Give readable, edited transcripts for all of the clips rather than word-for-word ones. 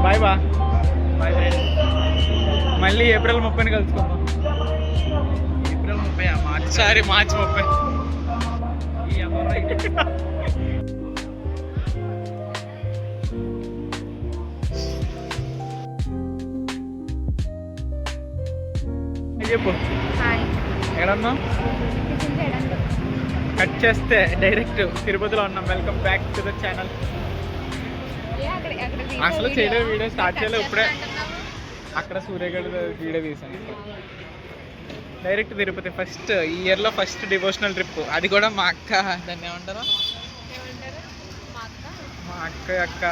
Bye బా boy friend. మళ్ళీ April 30ని కలుసుకుందాం. ఏప్రిల్ 30 మార్చి సారీ మార్చి 30. చెప్పు ఎక్కడన్నా కట్ చేస్తే డైరెక్ట్ తిరుపతిలో ఉన్నాం. Welcome back to the channel. అసలు చేయలేదు, వీడియో స్టార్ట్ చేయలేదు. ఇప్పుడే అక్కడ సూర్యగఢ్ వీడియో తీసాను. డైరెక్ట్ తిరుపతి ఫస్ట్ ఈ ఇయర్లో ఫస్ట్ డివోషనల్ ట్రిప్. అది కూడా మా అక్క, దాన్ని ఏమంటారు, మా అక్క యొక్క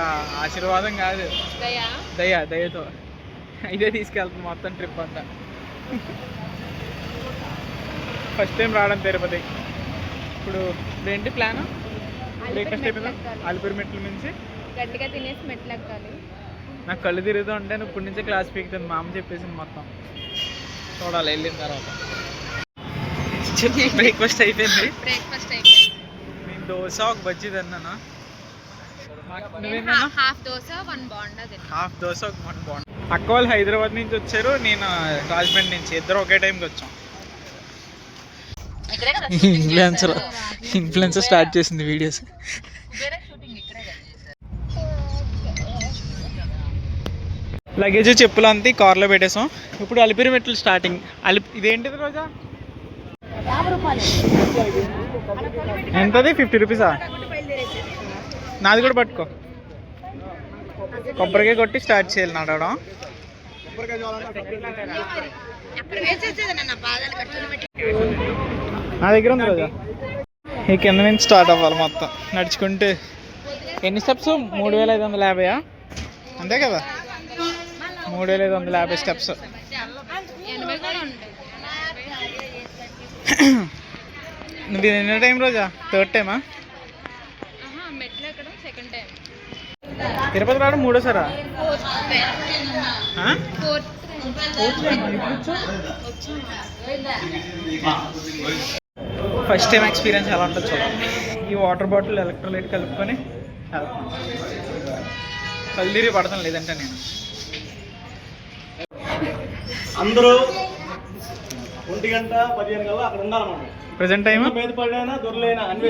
ఆశీర్వాదం కాదు, దయతో ఇదే తీసుకెళ్తుంది మొత్తం ట్రిప్ అంతా. ఫస్ట్ టైం రావడం తిరుపతి. ఇప్పుడు ఏంటి ప్లాన్? బ్రేక్ఫాస్ట్ అయిపోయిందా? అలిపిరి మెట్ల నుంచి గట్టిగా తినేసి మెట్లు ఎక్కాలి. నాకు కళ్ళు తిరుగుతూ ఉంటే ఇప్పటి నుంచే క్లాస్ పీకుతుంది. మా అమ్మ చెప్పేసింది మొత్తం. చూడాలి వెళ్ళిన తర్వాత. బ్రేక్ఫాస్ట్ అయిపోయింది. నేను దోశ ఒక బజ్జీ తిన్నాను. హాఫ్ దోశ 1 బోండా. హాఫ్ దోశ ఒక 1 బోండా. అక్క వాళ్ళు హైదరాబాద్ నుంచి వచ్చారు, నేను రాజమండ్రి నుంచి. ఇద్దరు ఒకే టైంకి వచ్చాం. ఇన్ఫ్లుయెన్సర్ స్టార్ట్ చేసింది వీడియోస్. లగేజ్ చెప్పులు అంతా కార్లో పెట్టేసాం. ఇప్పుడు అలిపిరి మెట్లు స్టార్టింగ్. ఇదేంటిది రోజా? ఎంతది? 50 రూపీసా? నాది కూడా పట్టుకో. కొబ్బరికాయ కొట్టి స్టార్ట్ చేయాలి నడవడం. నా దగ్గర ఉంది రోజా. ఈ కింద నుంచి స్టార్ట్ అవ్వాలి మొత్తం నడుచుకుంటూ. ఎన్ని స్టెప్స్? 3550 అంతే కదా? 3550 స్టెప్స్. నువ్వు ఎన్నో టైం రోజా? 3rd టైమా? తిరుపతి రావడం 3వ. ఫస్ట్ టైం ఎక్స్పీరియన్స్ ఎలా ఉంటుంది చూడండి. ఈ వాటర్ బాటిల్ ఎలక్ట్రోలైట్ కలుపుకొని కల్దీరి పడతాం. లేదంటే నేను అందరూ 1:15 కల్లా అక్కడ ఉండాలన్నమాట. ప్రజెంట్ టైం మీద పడినా దొరలేనా అన్ని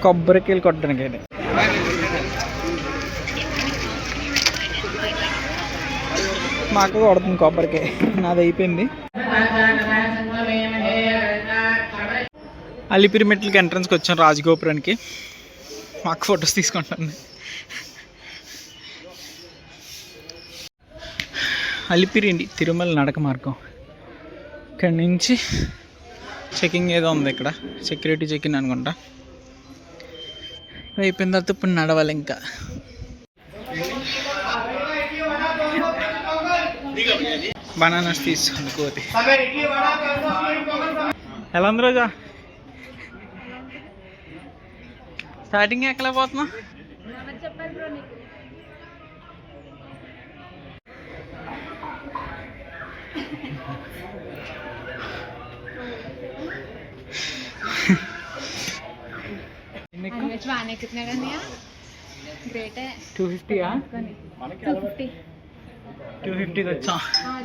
కొబ్బరికాయలు కొట్టడానికి అయితే. మా అక్క కొడుతుంది కొబ్బరికాయ. నాది అయిపోయింది. అలిపిరి మెట్లకి ఎంట్రన్స్కి వచ్చాం, రాజగోపురానికి. మా అక్క ఫొటోస్ తీసుకుంటాను. అలిపిరి తిరుమల నడక మార్గం. ఇక్కడి నుంచి చెకింగ్ ఏదో ఉంది ఇక్కడ, సెక్యూరిటీ చెకింగ్ అనుకుంటా. అయిపోయిన తర్వాత ఇప్పుడు నడవాలి. ఇంకా బనానాస్ తీసుకుంది కోతి. ఎలా ఉంది రోజా? స్టార్టింగ్ ఎక్కలేకపోతున్నా. గ్రేటే. 250 వచ్చా.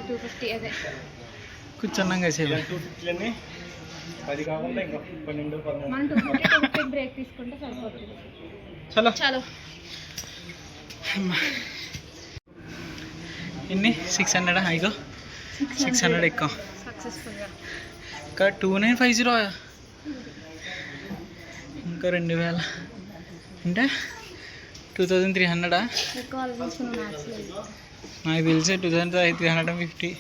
250 అదే కూర్చున్నాం కాసేపు. 10 కాకుండా ఇంకా 12 మనం 250 బ్రేక్ తీసుకుంటే సరిపోతుంది. చలో చలో. ఎన్ని? 600. అయిగో 600 ఎక్కువ. సక్సెస్ఫుల్గా. ఇంకా 2950. ఇంకా 2000 అంటే 2300. నాకు తెలిసే 2350.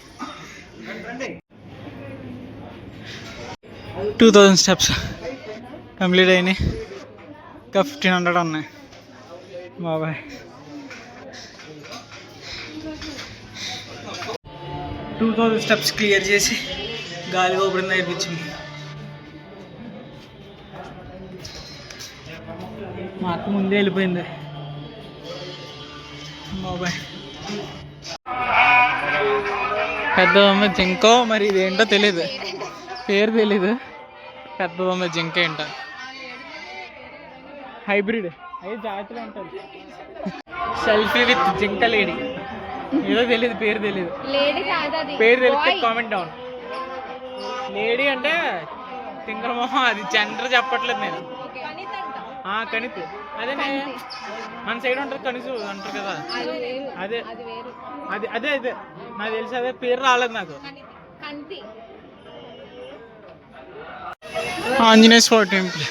2000 స్టెప్స్ కంప్లీట్ అయినాయి. ఇంకా 1500 ఉన్నాయి. బాబాయ్ 2000 స్టెప్స్ క్లియర్ చేసి గాలి గోపురం నేర్పించింది. మా అక్క ముందే వెళ్ళిపోయింది. బాబాయ్ పెద్ద బొమ్మ జింకో మరి ఇదేంటో తెలీదు, పేరు తెలీదు. పెద్ద బొమ్మ జింక ఏంటో. హైబ్రిడ్ అవి జాగ్రత్తగా ఉంటుంది. సెల్ఫీ విత్ జింక లేడీ, ఏదో తెలియదు, పేరు తెలియదు, లేడీ కాదు అది, పేరు తెలిస్తే కామెంట్ డౌన్. లేడీ అంటే తింగర మొహం, అది జెండర్ చెప్పట్లేదు నేను. కణిత్ అదే మన సైడ్ ఉంటుంది, కనిసు అంటారు కదా, అదే అది అదే అదే నాకు తెలిసి, అదే పేరు రాలేదు నాకు. ఆంజనేయ స్వామి టెంపుల్.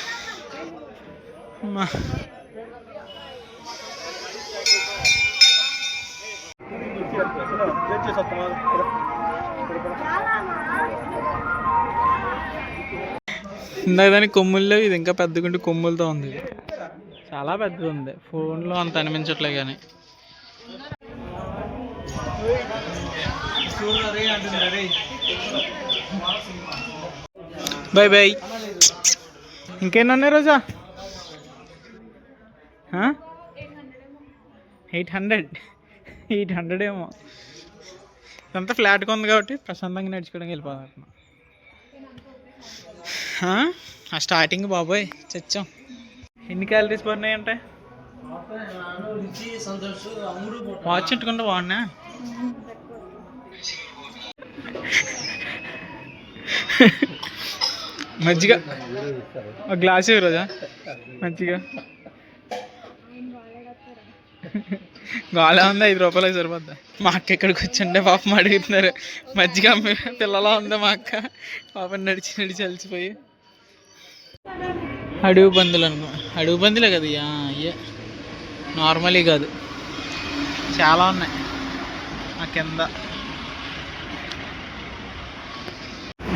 ఇందాక దాని కొమ్ముల్లో, ఇది ఇంకా పెద్దగుండి కొమ్ములతో ఉంది, చాలా పెద్దది ఉంది. ఫోన్లో అంత అనిపించట్లే కానీ. Bye bye. ఇంకేనా ఉన్నాయి రోజా? 800 ఏమో. ఇదంతా ఫ్లాట్గా ఉంది కాబట్టి ప్రశాంతంగా నడుచుకోవడానికి వెళ్ళిపోతున్నా. ఆ స్టార్టింగ్ బాబోయ్ చచ్చాం. ఎన్ని క్యాలరీస్ పడినాయి అంటే వాచ్ పెట్టుకుంటే బాగున్నా. మజ్జిగ ఒక గ్లాస్ రోజా, మజ్జిగ గాలా ఉంది, 5 రూపాయలకి సరిపోద్దా. మా అక్క ఇక్కడికి వచ్చిండే పాపం అడుగుతున్నారు మజ్జిగ, పిల్లలా ఉందా మా అక్క పాపం, నడిచి నడిచి అలిచిపోయి. అడుగు పందులు అనుకో, అడుగు పందులే కదా అయ్యే, నార్మలీ కాదు, చాలా ఉన్నాయి ఆ కింద.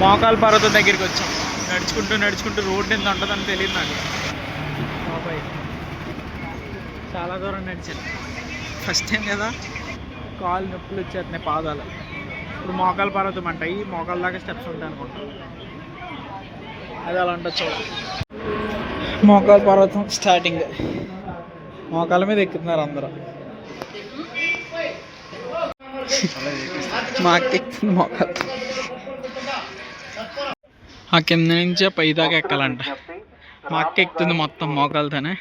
మోకాలు పర్వతం దగ్గరికి వచ్చాం. నడుచుకుంటూ నడుచుకుంటూ రోడ్డు ఎంత ఉంటుందని తెలియదు నాకు బాబాయ్. చాలా దూరం నడిచాను, ఫస్ట్ టైం కదా, కాళ్ళు నొప్పులు వచ్చేస్తున్నాయి పాదాలు. ఇప్పుడు మోకాలు పర్వతం అంటాయి, మోకాల దాకా స్టెప్స్ ఉంటాయి అనుకుంటా, అది అలా ఉంటుంది చూడ. మోకాలు పర్వతం స్టార్టింగ్, మోకాల మీద ఎక్కుతున్నారు అందరూ. మా అక్క ఎక్కుతుంది మోకాలు, ఆ కింద నుంచి పై దాకా ఎక్కాలంట. మా అక్క ఎక్కుతుంది మొత్తం మోకాలతోనే,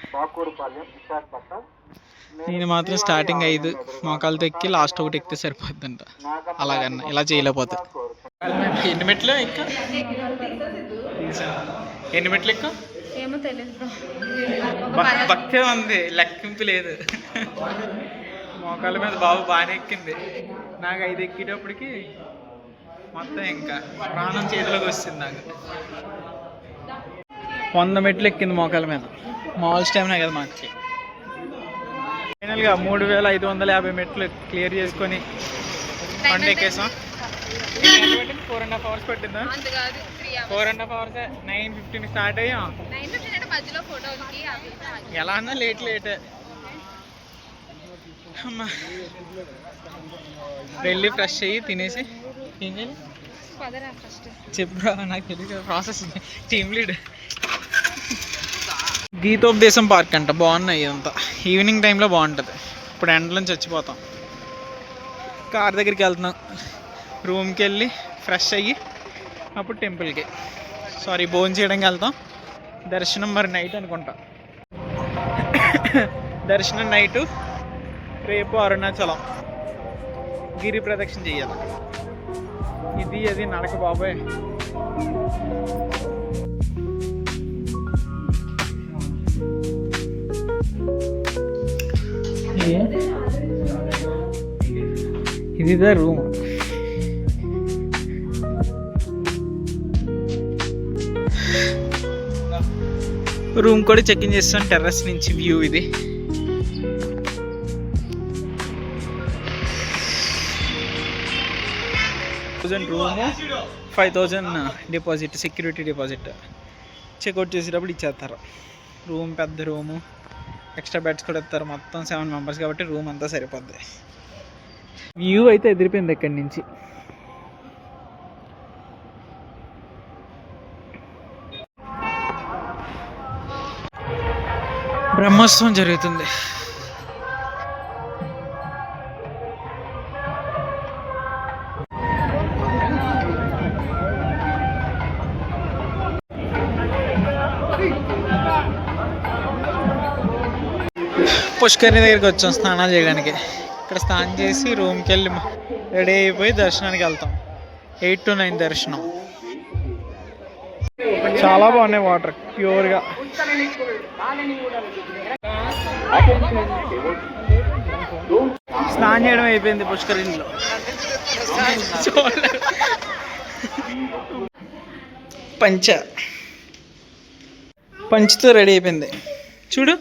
నేను మాత్రం స్టార్టింగ్ 5 మోకాలతో ఎక్కి లాస్ట్ ఒకటి ఎక్కితే సరిపోద్దంట. అలాగన్నా ఇలా చేయలేకపోతే. ఎన్ని మెట్లు ఇంకా, ఎన్ని మెట్లు ఎక్కువ ఏమో తెలియదు, భక్తి ఉంది, లెక్కింపు లేదు. మోకాల మీద బాబు బాగానే ఎక్కింది, నాకు 5 ఎక్కేటప్పటికి మొత్తం ఇంకా ప్రాణం చేతిలోకి వస్తుంది నాకు. 100 మెట్లు ఎక్కింది మోకాల మీద, మామూలు స్టైమ్నే కదా మాకు. ఫైనల్గా 3550 మెట్లు క్లియర్ చేసుకొని కొండ ఎక్కేసాం. 4.5 hours పట్టిందా? 4.5 hours. 9:15 స్టార్ట్ అయ్యాం. ఎలా అన్నా లేట్ అమ్మా. వెళ్ళి ఫ్రెష్ అయ్యి తినేసి ఏం చేయాలి చెప్పరా, నాకు తెలియదు ప్రాసెస్. Team lead. గీతోపదేశం పార్క్ అంట, బాగున్నాయి ఇదంతా. ఈవినింగ్ టైంలో బాగుంటుంది, ఇప్పుడు ఎండలో చచ్చిపోతాం. కార్ దగ్గరికి వెళ్తున్నాం, రూమ్కి వెళ్ళి ఫ్రెష్ అయ్యి అప్పుడు టెంపుల్కి, భోజనం చేయడానికి వెళ్తాం. దర్శనం మరి నైట్ అనుకుంటా, దర్శనం నైటు. రేపు అరుణాచలం గిరి ప్రదక్షిణ చెయ్యాలి. ఇది అది నడక బాబాయ్. ఇదిదా రూమ్. రూమ్ కూడా చెక్ ఇన్ చేస్తాం, టెర్రస్ నుంచి వ్యూ ఇది. Room 5000 deposit, security deposit. Checkout చేసేటప్పుడు ఇచ్చేస్తారు. రూమ్ పెద్ద రూము, ఎక్స్ట్రా బెడ్స్ కూడా ఇస్తారు. మొత్తం 7 మెంబర్స్ కాబట్టి రూమ్ అంతా సరిపోద్ది. వ్యూ అయితే ఎదిరిపోయింది ఇక్కడి నుంచి. బ్రహ్మోత్సవం జరుగుతుంది. పుష్కరిణి దగ్గరికి వచ్చాం స్నానాలు చేయడానికి. ఇక్కడ స్నానం చేసి రూమ్కి వెళ్ళి రెడీ అయిపోయి దర్శనానికి వెళ్తాం. 8 to 9 దర్శనం. చాలా బాగున్నాయి వాటర్ ప్యూర్గా. స్నానం చేయడం అయిపోయింది పుష్కరిణిలో. పంచతో రెడీ అయిపోయింది. చూడు,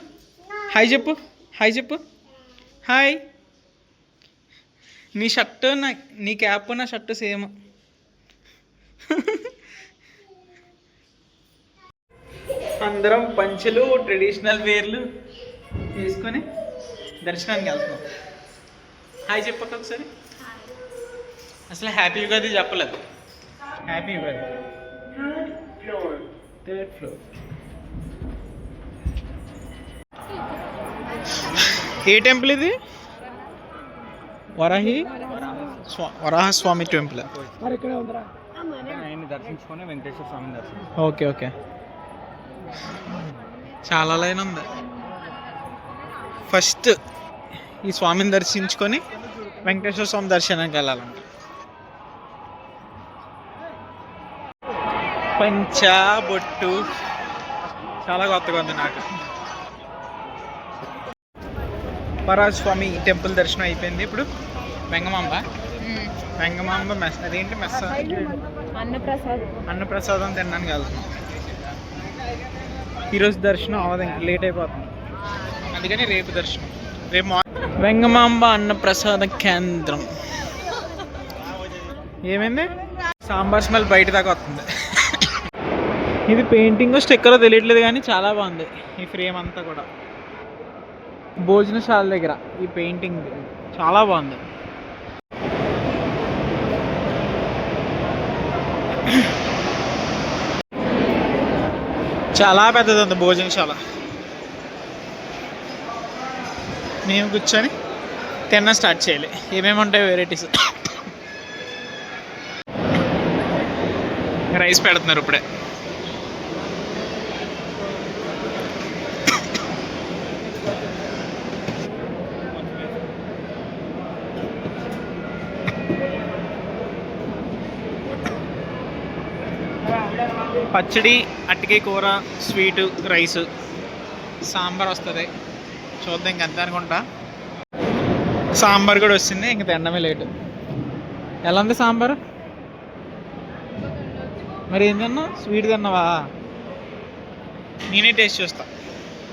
హాయ్ చెప్పు, హాయ్ చెప్పు, హాయ్. నీ షర్టు నీ క్యాప్ నా షర్టు సేమ్. అందరం పంచెలు ట్రెడిషనల్ వేర్లు వేసుకొని దర్శనానికి వెళ్తున్నాం. హాయ్ చెప్పక ఒకసారి. అసలు హ్యాపీ యుగాది చెప్పలేదు. హ్యాపీ యుగాది. 3rd floor. ఏ టెంపుల్ ఇది? వరాహస్వామి టెంపుల్. దర్శించుకొని వెంకటేశ్వర స్వామిని దర్శనం. Okay okay. చాలా లైన్ ఉంది. ఫస్ట్ ఈ స్వామిని దర్శించుకొని వెంకటేశ్వర స్వామి దర్శనానికి వెళ్ళాలంట. పంచా బొట్టు చాలా కొత్తగా ఉంది నాకు. వరాహస్వామి టెంపుల్ దర్శనం అయిపోయింది. ఇప్పుడు వెంగమాంబ అదేంటి మెస్ అన్నప్రసాదం తినడానికి వెళ్తున్నాం. ఈరోజు దర్శనం అవ్వదు, ఇంక లేట్ అయిపోతుంది, అందుకని రేపు దర్శనం. రేపు వెంగమాంబ అన్నప్రసాద కేంద్రం. ఏమైంది? సాంబార్ స్మెల్ బయట దాకా వస్తుంది. ఇది పెయింటింగ్ స్టిక్కర్ తెలియట్లేదు కానీ చాలా బాగుంది ఈ ఫ్రేమ్ అంతా కూడా. భోజనశాల దగ్గర ఈ పెయింటింగ్ చాలా బాగుంది. చాలా పెద్దది ఉంది భోజనశాల. మేము కూర్చొని తిన్న స్టార్ట్ చేయాలి. ఏమేమి ఉంటాయి వెరైటీస్. రైస్ పెడుతున్నారు ఇప్పుడే. పచ్చడి, అట్టికాయ కూర, స్వీటు, రైసు, సాంబార్ వస్తుంది. చూద్దాం ఇంకంతే అనుకుంటా. సాంబార్ కూడా వచ్చింది, ఇంక తినడమే లేటు. ఎలా ఉంది సాంబార్? మరి ఏం తిన్నావు? స్వీట్ తిన్నావా? నేనే టేస్ట్ చూస్తా.